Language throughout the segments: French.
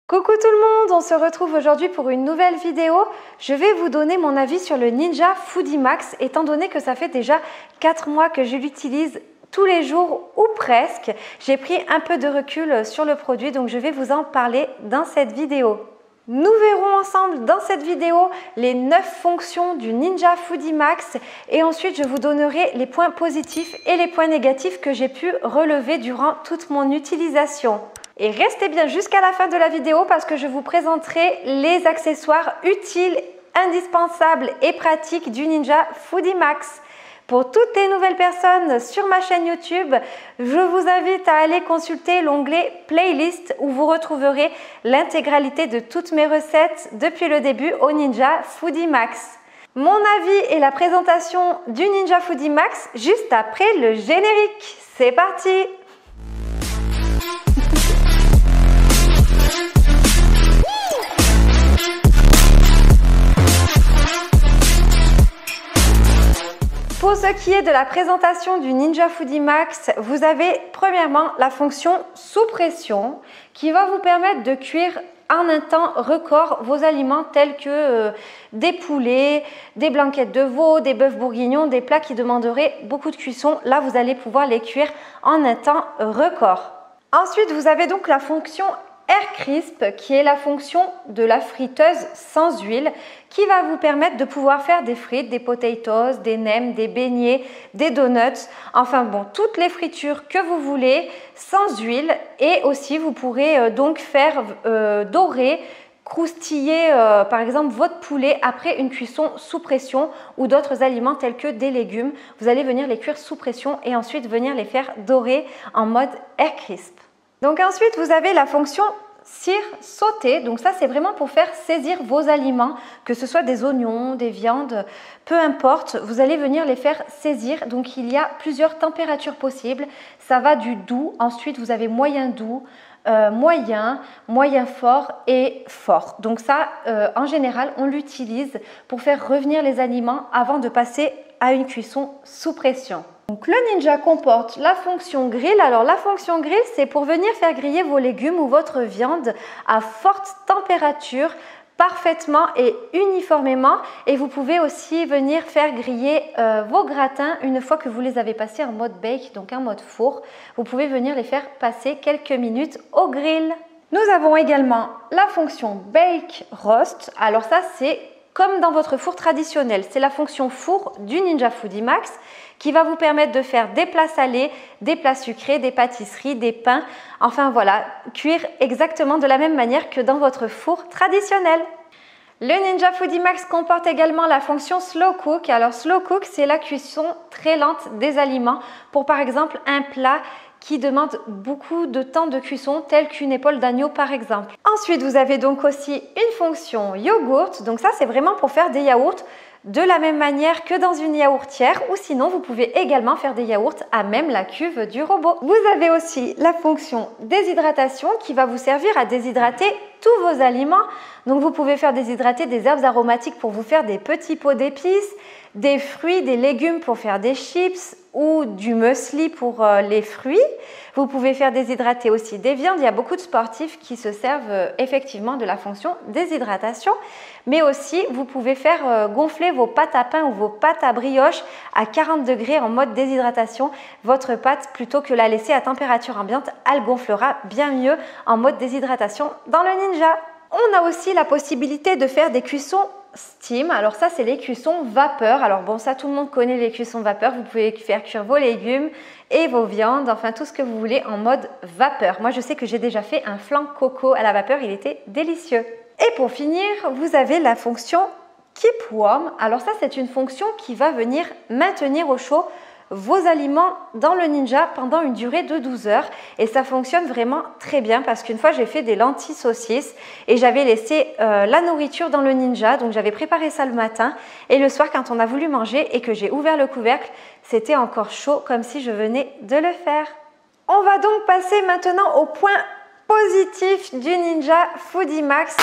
Coucou tout le monde, on se retrouve aujourd'hui pour une nouvelle vidéo. Je vais vous donner mon avis sur le Ninja Foodie Max, étant donné que ça fait déjà 4 mois que je l'utilise tous les jours ou presque. J'ai pris un peu de recul sur le produit, donc je vais vous en parler dans cette vidéo. Nous verrons ensemble dans cette vidéo les 9 fonctions du Ninja Foodie Max et ensuite je vous donnerai les points positifs et les points négatifs que j'ai pu relever durant toute mon utilisation. Et restez bien jusqu'à la fin de la vidéo parce que je vous présenterai les accessoires utiles, indispensables et pratiques du Ninja Foodie Max. Pour toutes les nouvelles personnes sur ma chaîne YouTube, je vous invite à aller consulter l'onglet Playlist où vous retrouverez l'intégralité de toutes mes recettes depuis le début au Ninja Foodie Max. Mon avis et la présentation du Ninja Foodie Max juste après le générique. C'est parti! Pour ce qui est de la présentation du Ninja Foodie Max, vous avez premièrement la fonction sous pression qui va vous permettre de cuire en un temps record vos aliments tels que des poulets, des blanquettes de veau, des bœufs bourguignons, des plats qui demanderaient beaucoup de cuisson. Là, vous allez pouvoir les cuire en un temps record. Ensuite, vous avez donc la fonction Air Crisp qui est la fonction de la friteuse sans huile qui va vous permettre de pouvoir faire des frites, des potatoes, des nems, des beignets, des donuts, enfin bon, toutes les fritures que vous voulez sans huile et aussi vous pourrez donc faire dorer, croustiller par exemple votre poulet après une cuisson sous pression ou d'autres aliments tels que des légumes. Vous allez venir les cuire sous pression et ensuite venir les faire dorer en mode Air Crisp. Donc ensuite, vous avez la fonction cire sauté. Donc ça, c'est vraiment pour faire saisir vos aliments, que ce soit des oignons, des viandes, peu importe. Vous allez venir les faire saisir. Donc il y a plusieurs températures possibles. Ça va du doux. Ensuite, vous avez moyen doux, moyen, moyen fort et fort. Donc ça, en général, on l'utilise pour faire revenir les aliments avant de passer à une cuisson sous pression. Donc le Ninja comporte la fonction grill. Alors la fonction grill, c'est pour venir faire griller vos légumes ou votre viande à forte température, parfaitement et uniformément. Et vous pouvez aussi venir faire griller vos gratins une fois que vous les avez passés en mode bake, donc en mode four. Vous pouvez venir les faire passer quelques minutes au grill. Nous avons également la fonction bake roast. Alors ça, c'est comme dans votre four traditionnel. C'est la fonction four du Ninja Foodie Max qui va vous permettre de faire des plats salés, des plats sucrés, des pâtisseries, des pains. Enfin voilà, cuire exactement de la même manière que dans votre four traditionnel. Le Ninja Foodie Max comporte également la fonction Slow Cook. Alors Slow Cook, c'est la cuisson très lente des aliments pour par exemple un plat qui demande beaucoup de temps de cuisson, tel qu'une épaule d'agneau par exemple. Ensuite, vous avez donc aussi une fonction yogourt. Donc ça, c'est vraiment pour faire des yaourts de la même manière que dans une yaourtière ou sinon vous pouvez également faire des yaourts à même la cuve du robot. Vous avez aussi la fonction déshydratation qui va vous servir à déshydrater tous vos aliments. Donc vous pouvez faire déshydrater des herbes aromatiques pour vous faire des petits pots d'épices, des fruits, des légumes pour faire des chips ou du muesli pour les fruits. Vous pouvez faire déshydrater aussi des viandes. Il y a beaucoup de sportifs qui se servent effectivement de la fonction déshydratation. Mais aussi, vous pouvez faire gonfler vos pâtes à pain ou vos pâtes à brioche à 40 degrés en mode déshydratation. Votre pâte, plutôt que la laisser à température ambiante, elle gonflera bien mieux en mode déshydratation dans le Ninja. On a aussi la possibilité de faire des cuissons steam. Alors ça, c'est les cuissons vapeur. Alors bon, ça, tout le monde connaît les cuissons vapeur. Vous pouvez faire cuire vos légumes et vos viandes, enfin tout ce que vous voulez en mode vapeur. Moi, je sais que j'ai déjà fait un flan coco à la vapeur. Il était délicieux. Et pour finir, vous avez la fonction Keep Warm. Alors ça, c'est une fonction qui va venir maintenir au chaud vos aliments dans le Ninja pendant une durée de 12 heures et ça fonctionne vraiment très bien parce qu'une fois j'ai fait des lentilles saucisses et j'avais laissé la nourriture dans le Ninja, donc j'avais préparé ça le matin et le soir quand on a voulu manger et que j'ai ouvert le couvercle, c'était encore chaud comme si je venais de le faire. On va donc passer maintenant au point positif du Ninja Foodie Max.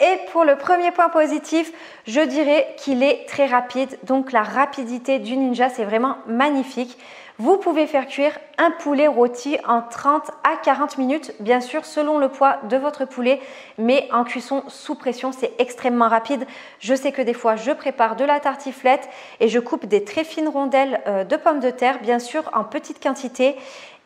Et pour le premier point positif, je dirais qu'il est très rapide. Donc la rapidité du Ninja, c'est vraiment magnifique. Vous pouvez faire cuire un poulet rôti en 30 à 40 minutes, bien sûr selon le poids de votre poulet, mais en cuisson sous pression, c'est extrêmement rapide. Je sais que des fois, je prépare de la tartiflette et je coupe des très fines rondelles de pommes de terre, bien sûr en petite quantité,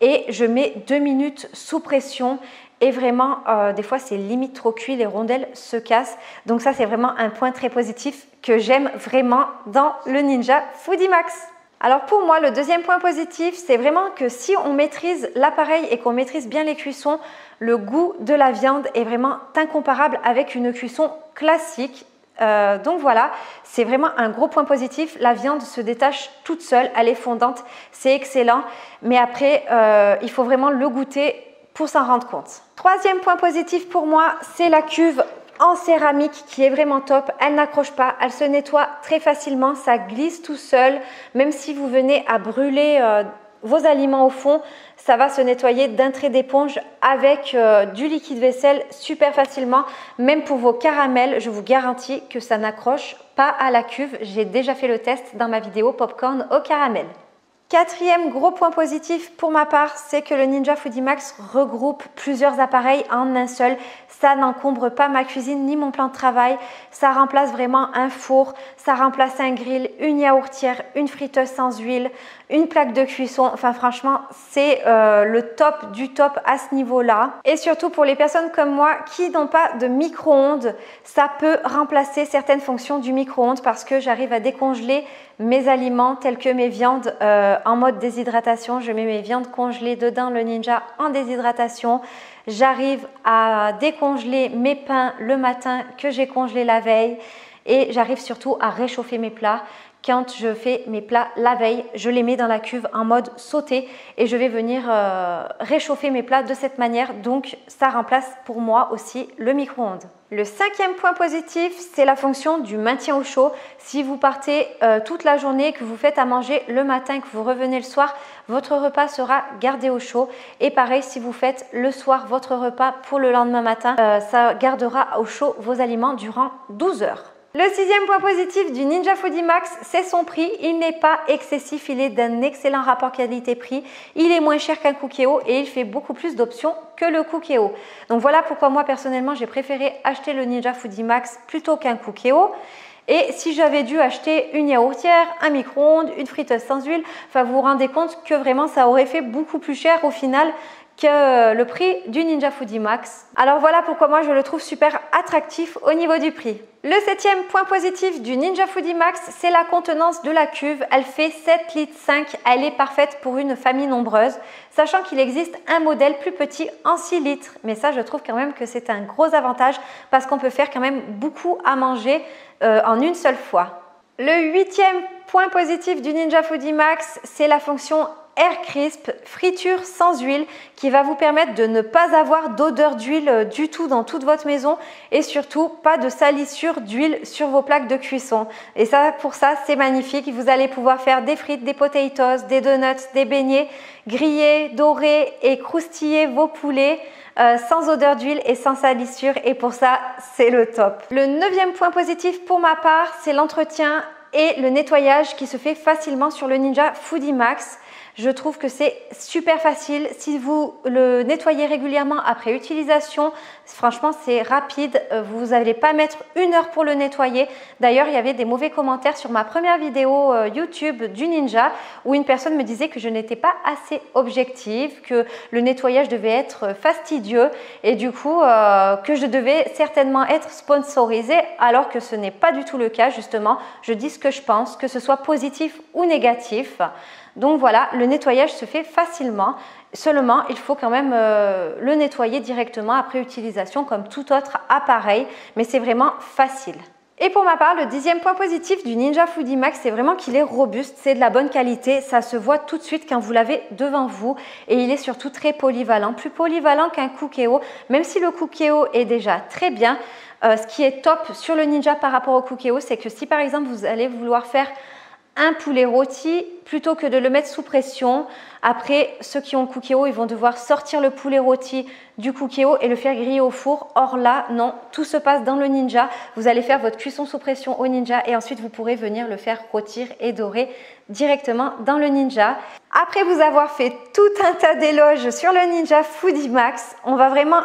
et je mets 2 minutes sous pression. Et vraiment, des fois, c'est limite trop cuit, les rondelles se cassent. Donc ça, c'est vraiment un point très positif que j'aime vraiment dans le Ninja Foodi Max. Alors pour moi, le deuxième point positif, c'est vraiment que si on maîtrise l'appareil et qu'on maîtrise bien les cuissons, le goût de la viande est vraiment incomparable avec une cuisson classique. Donc voilà, c'est vraiment un gros point positif. La viande se détache toute seule, elle est fondante, c'est excellent. Mais après, il faut vraiment le goûter pour s'en rendre compte. Troisième point positif pour moi, c'est la cuve en céramique qui est vraiment top. Elle n'accroche pas, elle se nettoie très facilement, ça glisse tout seul. Même si vous venez à brûler vos aliments au fond, ça va se nettoyer d'un trait d'éponge avec du liquide vaisselle super facilement. Même pour vos caramels, je vous garantis que ça n'accroche pas à la cuve. J'ai déjà fait le test dans ma vidéo popcorn au caramel. Quatrième gros point positif pour ma part, c'est que le Ninja Foodi Max regroupe plusieurs appareils en un seul. Ça n'encombre pas ma cuisine ni mon plan de travail. Ça remplace vraiment un four, ça remplace un grill, une yaourtière, une friteuse sans huile, une plaque de cuisson. Enfin franchement, c'est le top du top à ce niveau-là. Et surtout pour les personnes comme moi qui n'ont pas de micro-ondes, ça peut remplacer certaines fonctions du micro-ondes parce que j'arrive à décongeler mes aliments tels que mes viandes en mode déshydratation. Je mets mes viandes congelées dedans, le Ninja en déshydratation. J'arrive à décongeler mes pains le matin que j'ai congelé la veille et j'arrive surtout à réchauffer mes plats. Quand je fais mes plats la veille, je les mets dans la cuve en mode sauté et je vais venir réchauffer mes plats de cette manière. Donc, ça remplace pour moi aussi le micro-ondes. Le cinquième point positif, c'est la fonction du maintien au chaud. Si vous partez toute la journée, que vous faites à manger le matin, que vous revenez le soir, votre repas sera gardé au chaud. Et pareil, si vous faites le soir votre repas pour le lendemain matin, ça gardera au chaud vos aliments durant 12 heures. Le sixième point positif du Ninja Foodi Max, c'est son prix. Il n'est pas excessif, il est d'un excellent rapport qualité-prix. Il est moins cher qu'un Cookéo et il fait beaucoup plus d'options que le Cookéo. Donc voilà pourquoi moi personnellement j'ai préféré acheter le Ninja Foodi Max plutôt qu'un Cookéo. Et si j'avais dû acheter une yaourtière, un micro-ondes, une friteuse sans huile, enfin vous vous rendez compte que vraiment ça aurait fait beaucoup plus cher au final que le prix du Ninja Foodi Max. Alors voilà pourquoi moi je le trouve super attractif au niveau du prix. Le septième point positif du Ninja Foodi Max, c'est la contenance de la cuve. Elle fait 7,5 litres. Elle est parfaite pour une famille nombreuse, sachant qu'il existe un modèle plus petit en 6 litres. Mais ça, je trouve quand même que c'est un gros avantage parce qu'on peut faire quand même beaucoup à manger en une seule fois. Le huitième point positif du Ninja Foodi Max, c'est la fonction Air Crisp, friture sans huile, qui va vous permettre de ne pas avoir d'odeur d'huile du tout dans toute votre maison et surtout pas de salissure d'huile sur vos plaques de cuisson. Et ça, pour ça, c'est magnifique. Vous allez pouvoir faire des frites, des potatoes, des donuts, des beignets, griller, dorer et croustiller vos poulets sans odeur d'huile et sans salissure. Et pour ça, c'est le top. Le neuvième point positif pour ma part, c'est l'entretien et le nettoyage qui se fait facilement sur le Ninja Foodi Max. Je trouve que c'est super facile. Si vous le nettoyez régulièrement après utilisation, franchement, c'est rapide. Vous n'allez pas mettre 1 heure pour le nettoyer. D'ailleurs, il y avait des mauvais commentaires sur ma première vidéo YouTube du Ninja où une personne me disait que je n'étais pas assez objective, que le nettoyage devait être fastidieux et du coup, que je devais certainement être sponsorisée alors que ce n'est pas du tout le cas. Justement, je dis ce que je pense, que ce soit positif ou négatif. Donc voilà, le nettoyage se fait facilement, seulement il faut quand même le nettoyer directement après utilisation comme tout autre appareil, mais c'est vraiment facile. Et pour ma part, le 10e point positif du Ninja Foodi Max, c'est vraiment qu'il est robuste, c'est de la bonne qualité, ça se voit tout de suite quand vous l'avez devant vous et il est surtout très polyvalent, plus polyvalent qu'un Cookéo, même si le Cookéo est déjà très bien. Ce qui est top sur le Ninja par rapport au Cookéo, c'est que si par exemple vous allez vouloir faire un poulet rôti plutôt que de le mettre sous pression. Après, ceux qui ont le Cookéo, ils vont devoir sortir le poulet rôti du Cookéo et le faire griller au four. Or là, non, tout se passe dans le Ninja. Vous allez faire votre cuisson sous pression au Ninja et ensuite vous pourrez venir le faire rôtir et dorer directement dans le Ninja. Après vous avoir fait tout un tas d'éloges sur le Ninja Foodie Max, on va vraiment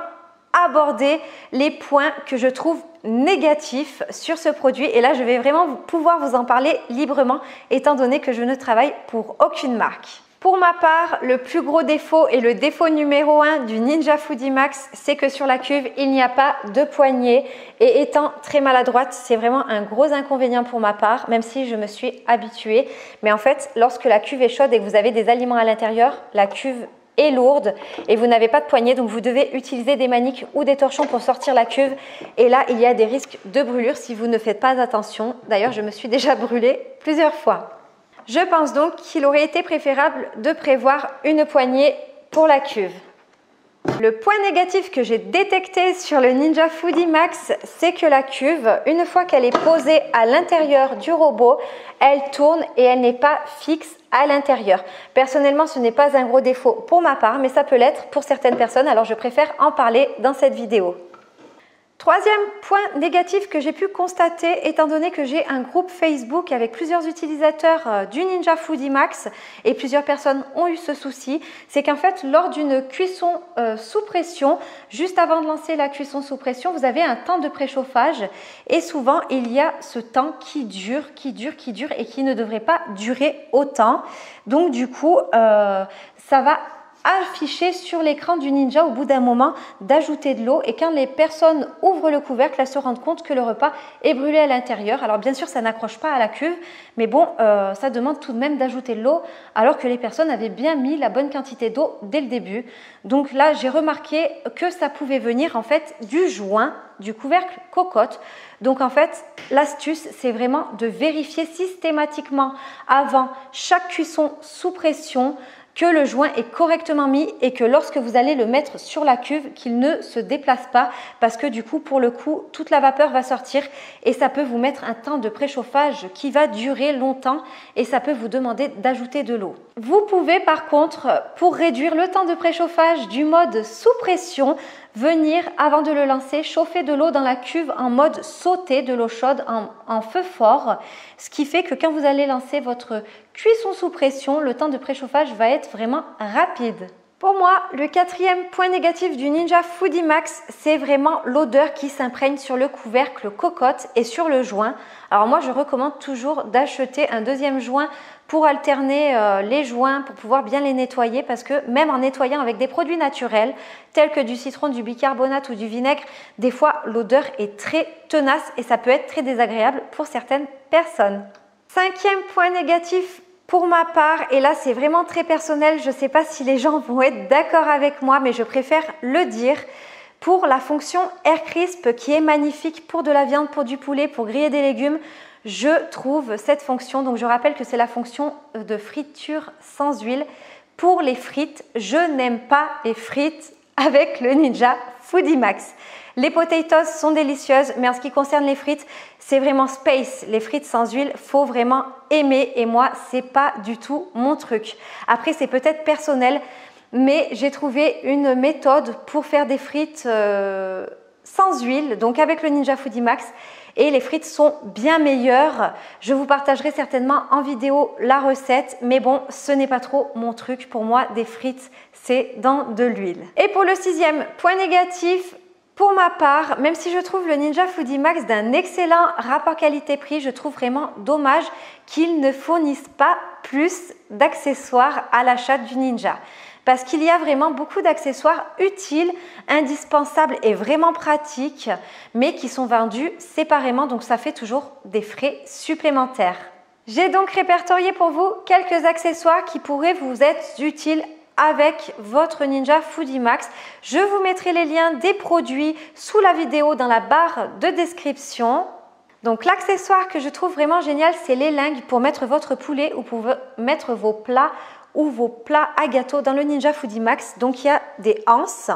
aborder les points que je trouve négatifs sur ce produit. Et là, je vais vraiment pouvoir vous en parler librement étant donné que je ne travaille pour aucune marque. Pour ma part, le plus gros défaut et le défaut numéro 1 du Ninja Foodie Max, c'est que sur la cuve, il n'y a pas de poignée. Et étant très maladroite, c'est vraiment un gros inconvénient pour ma part, même si je me suis habituée. Mais en fait, lorsque la cuve est chaude et que vous avez des aliments à l'intérieur, la cuve est lourde et vous n'avez pas de poignée, donc vous devez utiliser des maniques ou des torchons pour sortir la cuve. Et là, il y a des risques de brûlure si vous ne faites pas attention. D'ailleurs, je me suis déjà brûlée plusieurs fois. Je pense donc qu'il aurait été préférable de prévoir une poignée pour la cuve. Le point négatif que j'ai détecté sur le Ninja Foodie Max, c'est que la cuve, une fois qu'elle est posée à l'intérieur du robot, elle tourne et elle n'est pas fixe à l'intérieur. Personnellement, ce n'est pas un gros défaut pour ma part, mais ça peut l'être pour certaines personnes, alors je préfère en parler dans cette vidéo. Troisième point négatif que j'ai pu constater, étant donné que j'ai un groupe Facebook avec plusieurs utilisateurs du Ninja Foodie Max et plusieurs personnes ont eu ce souci, c'est qu'en fait lors d'une cuisson sous pression, juste avant de lancer la cuisson sous pression, vous avez un temps de préchauffage et souvent il y a ce temps qui dure et qui ne devrait pas durer autant. Donc du coup, ça va afficher sur l'écran du Ninja au bout d'un moment d'ajouter de l'eau et quand les personnes ouvrent le couvercle, elles se rendent compte que le repas est brûlé à l'intérieur. Alors bien sûr ça n'accroche pas à la cuve, mais bon ça demande tout de même d'ajouter de l'eau alors que les personnes avaient bien mis la bonne quantité d'eau dès le début. Donc là j'ai remarqué que ça pouvait venir en fait du joint du couvercle cocotte. Donc en fait l'astuce c'est vraiment de vérifier systématiquement avant chaque cuisson sous pression que le joint est correctement mis et que lorsque vous allez le mettre sur la cuve, qu'il ne se déplace pas parce que du coup, pour le coup, toute la vapeur va sortir et ça peut vous mettre un temps de préchauffage qui va durer longtemps et ça peut vous demander d'ajouter de l'eau. Vous pouvez par contre, pour réduire le temps de préchauffage du mode sous pression, venir, avant de le lancer, chauffer de l'eau dans la cuve en mode sauté, de l'eau chaude en feu fort, ce qui fait que quand vous allez lancer votre cuisson sous pression, le temps de préchauffage va être vraiment rapide. Pour moi, le quatrième point négatif du Ninja Foodie Max, c'est vraiment l'odeur qui s'imprègne sur le couvercle cocotte et sur le joint. Alors moi, je recommande toujours d'acheter un deuxième joint pour alterner les joints, pour pouvoir bien les nettoyer parce que même en nettoyant avec des produits naturels, tels que du citron, du bicarbonate ou du vinaigre, des fois l'odeur est très tenace et ça peut être très désagréable pour certaines personnes. Cinquième point négatif pour ma part, et là c'est vraiment très personnel, je ne sais pas si les gens vont être d'accord avec moi, mais je préfère le dire, pour la fonction Air Crisp qui est magnifique pour de la viande, pour du poulet, pour griller des légumes, je trouve cette fonction, donc je rappelle que c'est la fonction de friture sans huile. Pour les frites, je n'aime pas les frites avec le Ninja Foodie Max. Les potatoes sont délicieuses, mais en ce qui concerne les frites, c'est vraiment space. Les frites sans huile, faut vraiment aimer et moi, c'est pas du tout mon truc. Après, c'est peut-être personnel, mais j'ai trouvé une méthode pour faire des frites sans huile, donc avec le Ninja Foodie Max. Et les frites sont bien meilleures. Je vous partagerai certainement en vidéo la recette, mais bon, ce n'est pas trop mon truc. Pour moi, des frites, c'est dans de l'huile. Et pour le sixième point négatif, pour ma part, même si je trouve le Ninja Foodie Max d'un excellent rapport qualité-prix, je trouve vraiment dommage qu'ils ne fournissent pas plus d'accessoires à l'achat du Ninja. Parce qu'il y a vraiment beaucoup d'accessoires utiles, indispensables et vraiment pratiques, mais qui sont vendus séparément, donc ça fait toujours des frais supplémentaires. J'ai donc répertorié pour vous quelques accessoires qui pourraient vous être utiles avec votre Ninja Foodie Max. Je vous mettrai les liens des produits sous la vidéo dans la barre de description. Donc l'accessoire que je trouve vraiment génial, c'est les lingues pour mettre votre poulet ou pour mettre vos plats ou vos plats à gâteau dans le Ninja Foodie Max. Donc il y a des anses,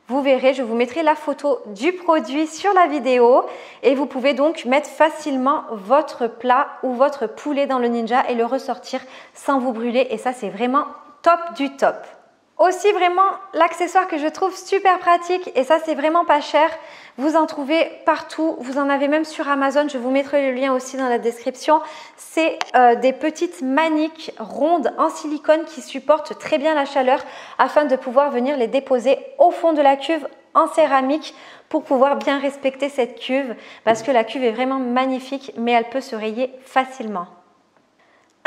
Vous verrez, je vous mettrai la photo du produit sur la vidéo et vous pouvez donc mettre facilement votre plat ou votre poulet dans le Ninja et le ressortir sans vous brûler et ça c'est vraiment top du top. Aussi vraiment l'accessoire que je trouve super pratique et ça c'est vraiment pas cher, vous en trouvez partout, vous en avez même sur Amazon, je vous mettrai le lien aussi dans la description, c'est des petites maniques rondes en silicone qui supportent très bien la chaleur afin de pouvoir venir les déposer au fond de la cuve en céramique pour pouvoir bien respecter cette cuve parce que la cuve est vraiment magnifique mais elle peut se rayer facilement.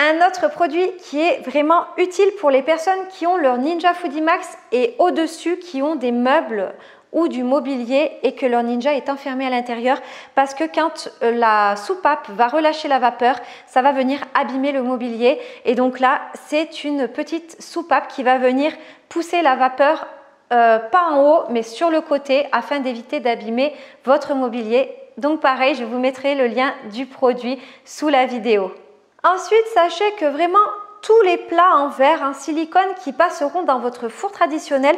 Un autre produit qui est vraiment utile pour les personnes qui ont leur Ninja Foodie Max et au-dessus qui ont des meubles ou du mobilier et que leur Ninja est enfermé à l'intérieur parce que quand la soupape va relâcher la vapeur, ça va venir abîmer le mobilier et donc là, c'est une petite soupape qui va venir pousser la vapeur pas en haut mais sur le côté afin d'éviter d'abîmer votre mobilier. Donc pareil, je vous mettrai le lien du produit sous la vidéo. Ensuite, sachez que vraiment tous les plats en verre, en silicone qui passeront dans votre four traditionnel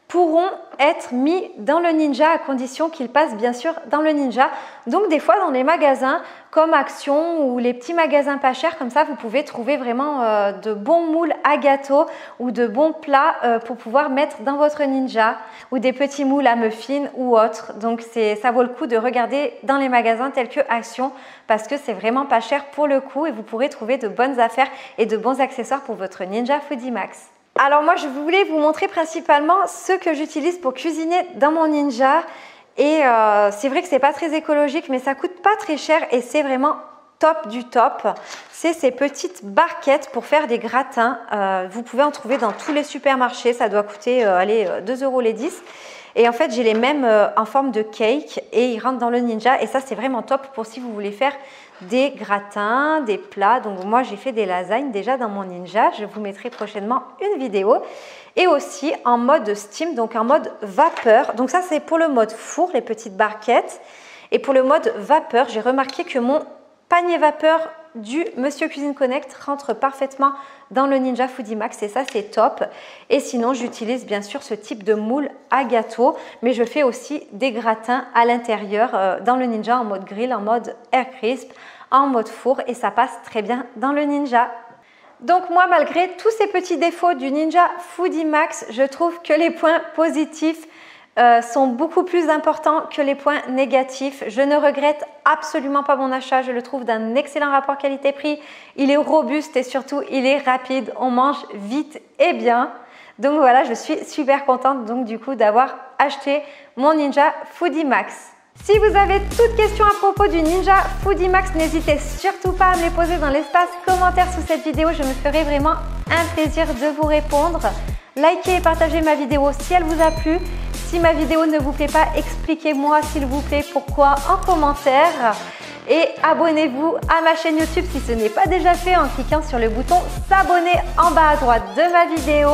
pourront être mis dans le Ninja à condition qu'ils passent bien sûr dans le Ninja. Donc des fois dans les magasins comme Action ou les petits magasins pas chers comme ça, vous pouvez trouver vraiment de bons moules à gâteau ou de bons plats pour pouvoir mettre dans votre Ninja ou des petits moules à muffins ou autres. Donc ça vaut le coup de regarder dans les magasins tels que Action parce que c'est vraiment pas cher pour le coup et vous pourrez trouver de bonnes affaires et de bons accessoires pour votre Ninja Foodie Max. Alors moi je voulais vous montrer principalement ce que j'utilise pour cuisiner dans mon Ninja et c'est vrai que c'est pas très écologique mais ça coûte pas très cher et c'est vraiment top du top. C'est ces petites barquettes pour faire des gratins. Vous pouvez en trouver dans tous les supermarchés, ça doit coûter 2 € les 10. Et en fait j'ai les mêmes en forme de cake et ils rentrent dans le Ninja et ça c'est vraiment top pour si vous voulez faire des gratins, des plats. Donc moi j'ai fait des lasagnes déjà dans mon Ninja, je vous mettrai prochainement une vidéo. Et aussi en mode steam, donc en mode vapeur. Donc ça c'est pour le mode four, les petites barquettes. Et pour le mode vapeur, j'ai remarqué que mon panier vapeur du Monsieur Cuisine Connect rentre parfaitement dans le Ninja Foodie Max et ça c'est top. Et sinon j'utilise bien sûr ce type de moule à gâteau mais je fais aussi des gratins à l'intérieur dans le Ninja en mode grill, en mode air crisp, en mode four et ça passe très bien dans le Ninja. Donc moi malgré tous ces petits défauts du Ninja Foodie Max, je trouve que les points positifs sont beaucoup plus importants que les points négatifs. Je ne regrette absolument pas mon achat, je le trouve d'un excellent rapport qualité-prix. Il est robuste et surtout il est rapide, on mange vite et bien. Donc voilà, je suis super contente donc du coup d'avoir acheté mon Ninja Foodie Max. Si vous avez toute question à propos du Ninja Foodie Max, n'hésitez surtout pas à me les poser dans l'espace commentaire sous cette vidéo, je me ferai vraiment un plaisir de vous répondre. Likez et partagez ma vidéo si elle vous a plu. Si ma vidéo ne vous plaît pas, expliquez-moi s'il vous plaît pourquoi en commentaire. Et abonnez-vous à ma chaîne YouTube si ce n'est pas déjà fait en cliquant sur le bouton s'abonner en bas à droite de ma vidéo.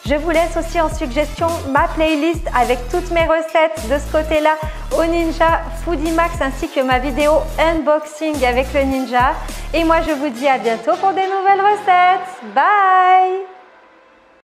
Je vous laisse aussi en suggestion ma playlist avec toutes mes recettes de ce côté-là au Ninja Foodie Max ainsi que ma vidéo unboxing avec le Ninja. Et moi je vous dis à bientôt pour des nouvelles recettes. Bye!